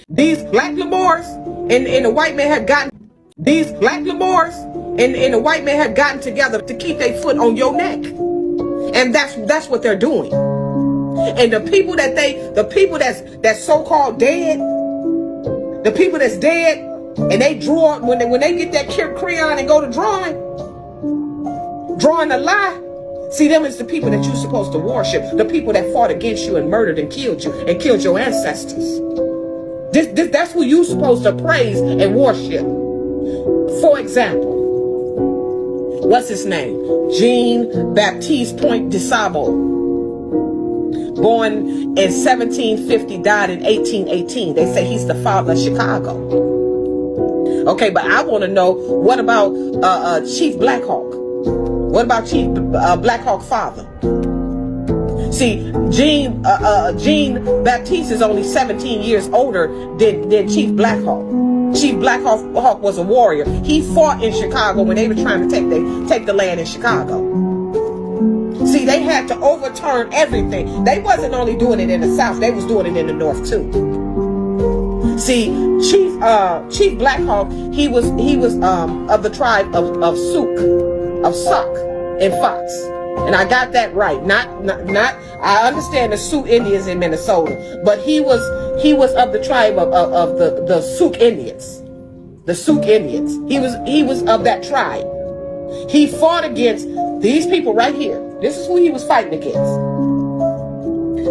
These black Lamars and the white man have gotten these black Lamars and the white man have gotten together to keep their foot on your neck. And that's what they're doing. And the people that's so-called dead, the people that's dead, and they draw when they get that crayon and go to drawing a lie. See, them is the people that you're supposed to worship, the people that fought against you and murdered and killed you and killed your ancestors. That's who you're supposed to praise and worship. For example, what's his name? Jean-Baptiste Point de Sable. Born in 1750, died in 1818. They say he's the father of Chicago. Okay, but I want to know, what about Chief Black Hawk? What about Chief Black Hawk father? See, Jean-Baptiste is only 17 years older than Chief Black Hawk. Chief Black Hawk was a warrior. He fought in Chicago when they were trying to take the land in Chicago. See, they had to overturn everything. They wasn't only doing it in the South, they was doing it in the North too. See, Chief Black Hawk, he was of the tribe of Sauk and Fox. And I got that right. Not I understand the Sioux Indians in Minnesota, but he was of the tribe of the Sioux Indians. The Sioux Indians. He was of that tribe. He fought against these people right here. This is who he was fighting against.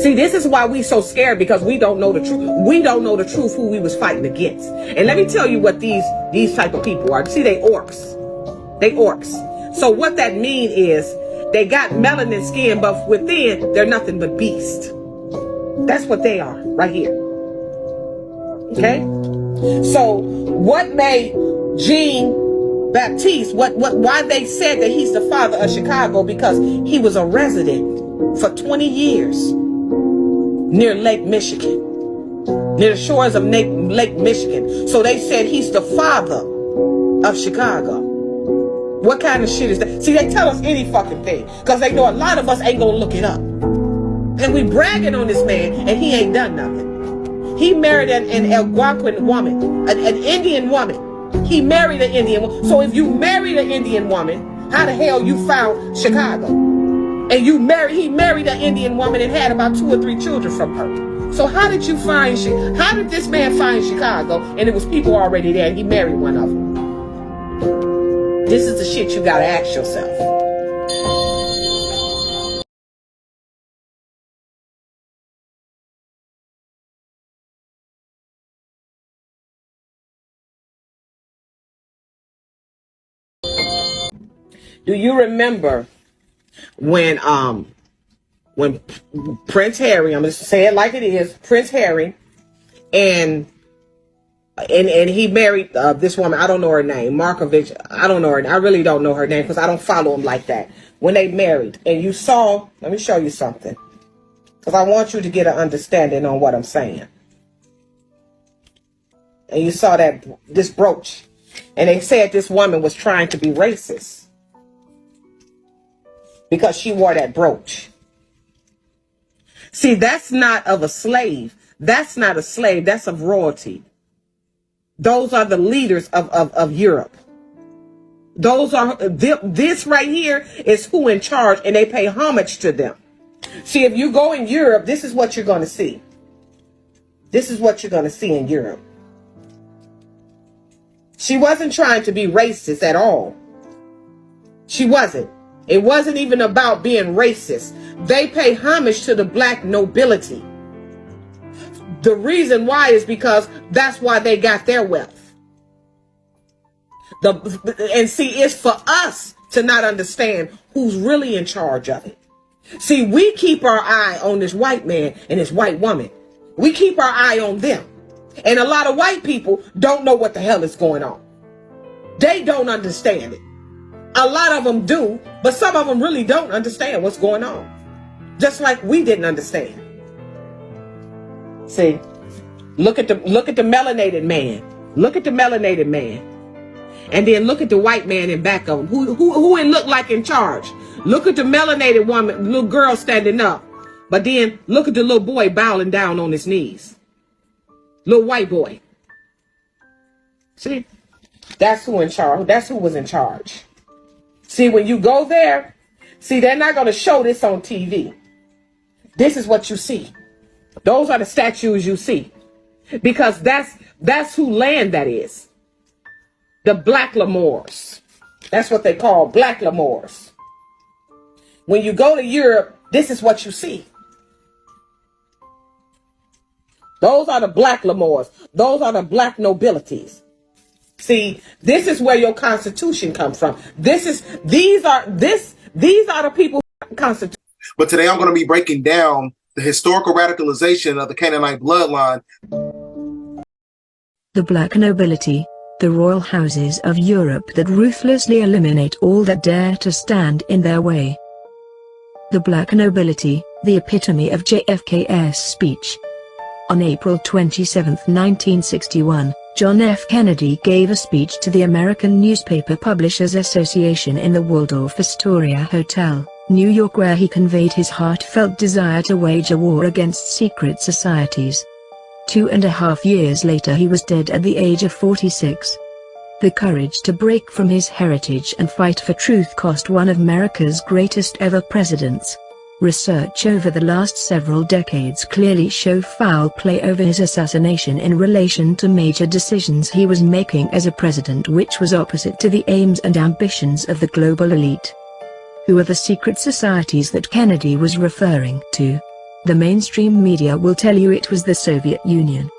See, this is why we so scared, because we don't know the truth. We don't know the truth who we was fighting against. And let me tell you what these type of people are. See, they orcs. They orcs. So what that mean is they got melanin skin, but within they're nothing but beast. That's what they are right here. Okay? So what made Jean-Baptiste, why they said that he's the father of Chicago? Because he was a resident for 20 years near Lake Michigan, near the shores of Lake Michigan. So they said he's the father of Chicago. What kind of shit is that? See, they tell us any fucking thing, because they know a lot of us ain't gonna look it up. And we bragging on this man, and he ain't done nothing. He married an Algonquin woman, an Indian woman. He married an Indian woman. So if you married an Indian woman, how the hell you found Chicago? And he married an Indian woman and had about 2 or 3 children from her. So how did this man find Chicago? And it was people already there, and he married one of them. This is the shit you gotta ask yourself. Do you remember when Prince Harry, I'm gonna say it like it is, Prince Harry, and he married this woman, I don't know her name, Markovich, I don't know her, I really don't know her name because I don't follow him like that. When they married, and you saw, let me show you something, because I want you to get an understanding on what I'm saying. And you saw this brooch, and they said this woman was trying to be racist because she wore that brooch. See, that's not of a slave. That's not a slave. That's of royalty. Those are the leaders of Europe. Those are, this right here is who in charge, and they pay homage to them. See, if you go in Europe, this is what you're going to see. This is what you're going to see in Europe. She wasn't trying to be racist at all. She wasn't. It wasn't even about being racist. They pay homage to the black nobility. The reason why is because that's why they got their wealth. And see, it's for us to not understand who's really in charge of it. See, we keep our eye on this white man and this white woman. We keep our eye on them. And a lot of white people don't know what the hell is going on. They don't understand it. A lot of them do, but some of them really don't understand what's going on. Just like we didn't understand. See, look at the melanated man. Look at the melanated man. And then look at the white man in back of him. Who it look like in charge? Look at the melanated woman, little girl standing up. But then look at the little boy bowing down on his knees. Little white boy. See? That's who in charge. That's who was in charge. See, when you go there, see, they're not going to show this on TV. This is what you see. Those are the statues you see. Because that's who land that is. The Black Lemurs. That's what they call Black Lemurs. When you go to Europe, this is what you see. Those are the Black Lemurs. Those are the Black nobilities. See, this is where your Constitution comes from. These are the people who Constitution. But today I'm going to be breaking down the historical radicalization of the Canaanite bloodline. The Black nobility, the royal houses of Europe that ruthlessly eliminate all that dare to stand in their way. The Black nobility, the epitome of JFK's speech. On April 27, 1961, John F. Kennedy gave a speech to the American Newspaper Publishers Association in the Waldorf Astoria Hotel, New York, where he conveyed his heartfelt desire to wage a war against secret societies. 2.5 years later he was dead at the age of 46. The courage to break from his heritage and fight for truth cost one of America's greatest ever presidents. Research over the last several decades clearly show foul play over his assassination in relation to major decisions he was making as a president, which was opposite to the aims and ambitions of the global elite. Who are the secret societies that Kennedy was referring to? The mainstream media will tell you it was the Soviet Union.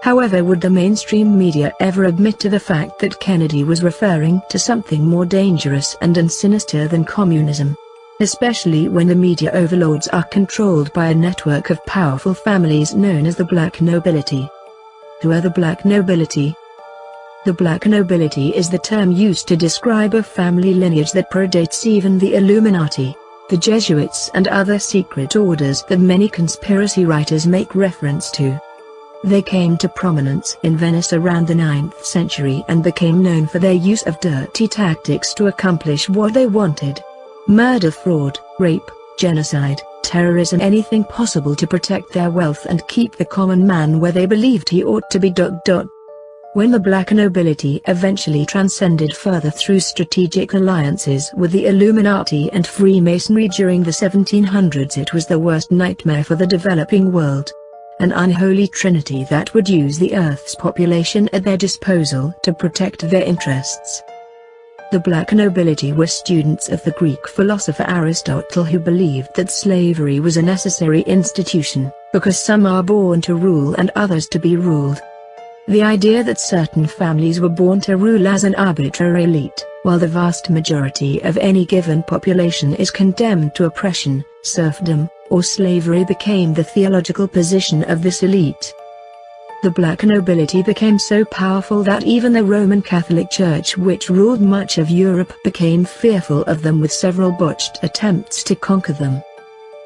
However, would the mainstream media ever admit to the fact that Kennedy was referring to something more dangerous and sinister than communism? Especially when the media overlords are controlled by a network of powerful families known as the Black nobility. Who are the Black nobility? The Black nobility is the term used to describe a family lineage that predates even the Illuminati, the Jesuits and other secret orders that many conspiracy writers make reference to. They came to prominence in Venice around the 9th century and became known for their use of dirty tactics to accomplish what they wanted. Murder, fraud, rape, genocide, terrorism, anything possible to protect their wealth and keep the common man where they believed he ought to be. When the Black nobility eventually transcended further through strategic alliances with the Illuminati and Freemasonry during the 1700s, it was the worst nightmare for the developing world. An unholy trinity that would use the Earth's population at their disposal to protect their interests. The Black nobility were students of the Greek philosopher Aristotle, who believed that slavery was a necessary institution, because some are born to rule and others to be ruled. The idea that certain families were born to rule as an arbitrary elite, while the vast majority of any given population is condemned to oppression, serfdom, or slavery, became the theological position of this elite. The Black nobility became so powerful that even the Roman Catholic Church, which ruled much of Europe, became fearful of them, with several botched attempts to conquer them.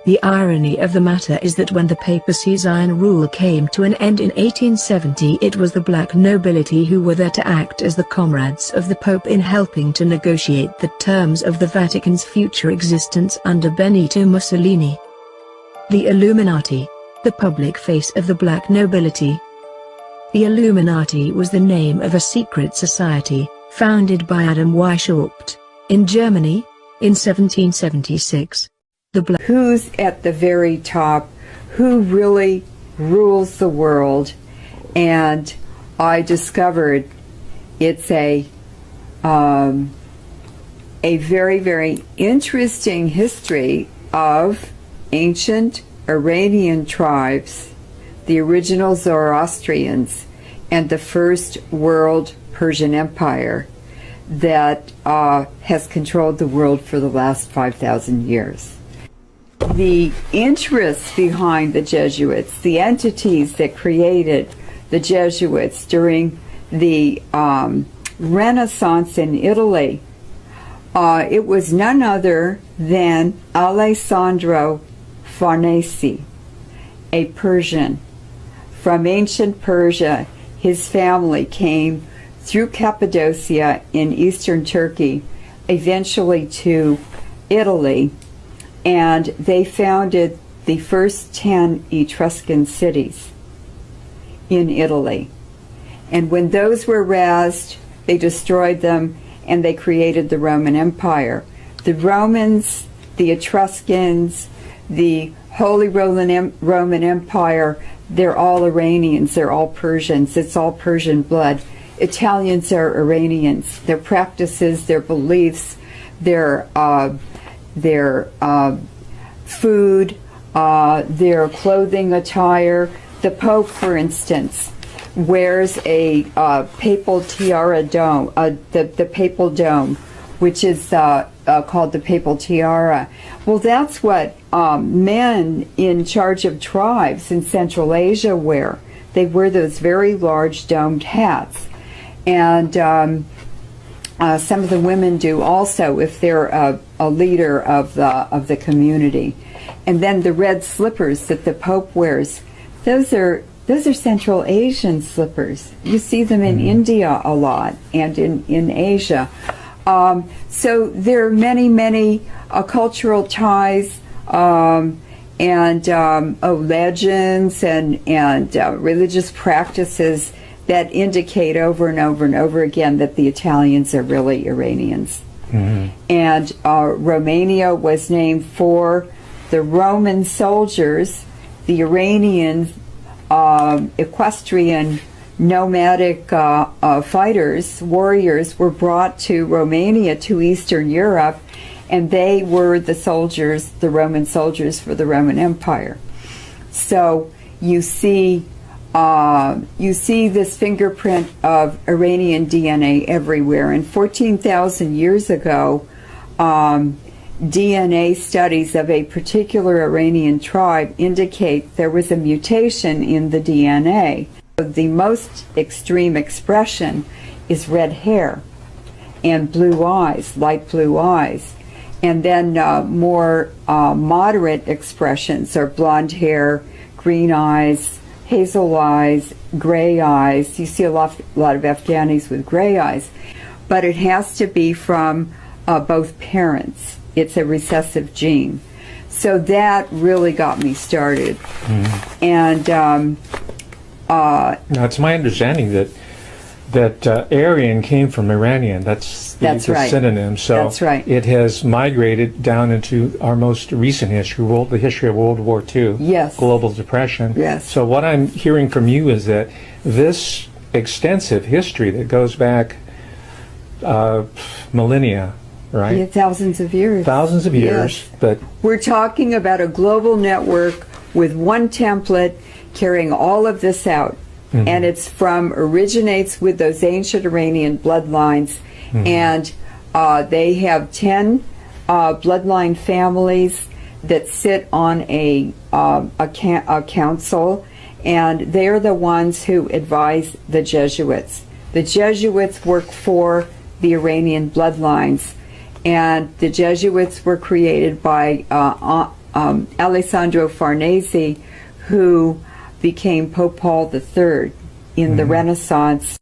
The irony of the matter is that when the papacy's iron rule came to an end in 1870, it was the Black nobility who were there to act as the comrades of the Pope in helping to negotiate the terms of the Vatican's future existence under Benito Mussolini. The Illuminati, the public face of the Black nobility. The Illuminati was the name of a secret society, founded by Adam Weishaupt, in Germany, in 1776. Who's at the very top? Who really rules the world? And I discovered it's a very, very interesting history of ancient Iranian tribes, the original Zoroastrians, and the First World Persian Empire that has controlled the world for the last 5,000 years. The interests behind the Jesuits, the entities that created the Jesuits during the Renaissance in Italy, it was none other than Alessandro Farnese, a Persian. From ancient Persia, his family came through Cappadocia in eastern Turkey, eventually to Italy, and they founded the first 10 Etruscan cities. in Italy. And when those were razed, they destroyed them, and they created the Roman Empire. The Romans, the Etruscans, the Holy Roman Empire, they're all Iranians, they're all Persians, it's all Persian blood. Italians are Iranians. Their practices, their beliefs, their food, their clothing attire. The Pope, for instance, wears a papal tiara dome, the papal dome, which is called the papal tiara. Well, that's what men in charge of tribes in Central Asia wear. They wear those very large domed hats. And some of the women do also, if they're a leader of the community. And then the red slippers that the Pope wears, those are Central Asian slippers. You see them in India a lot and in Asia. So there are many cultural ties and legends and religious practices that indicate over and over and over again that the Italians are really Iranians. And Romania was named for the Roman soldiers, the Iranian equestrian nomadic fighters, warriors, were brought to Romania, to Eastern Europe, and they were the soldiers, the Roman soldiers for the Roman Empire. So you see this fingerprint of Iranian DNA everywhere. And 14,000 years ago, DNA studies of a particular Iranian tribe indicate there was a mutation in the DNA. The most extreme expression is red hair and blue eyes, light blue eyes. And then more moderate expressions are blonde hair, green eyes, hazel eyes, gray eyes. You see a lot of Afghanis with gray eyes. But it has to be from both parents. It's a recessive gene. So that really got me started. And now, it's my understanding that Aryan came from Iranian. That's the right. synonym. So That's right. It has migrated down into our most recent history, the history of World War II, Yes. global depression. Yes. So what I'm hearing from you is that this extensive history that goes back millennia, right? Yeah, thousands of years. Thousands of years. Yes. But We're talking about a global network with one template carrying all of this out. And it's originates with those ancient Iranian bloodlines. And they have 10 bloodline families that sit on a council, and they're the ones who advise the Jesuits. The Jesuits work for the Iranian bloodlines, and the Jesuits were created by Alessandro Farnese, who became Pope Paul III in the Renaissance.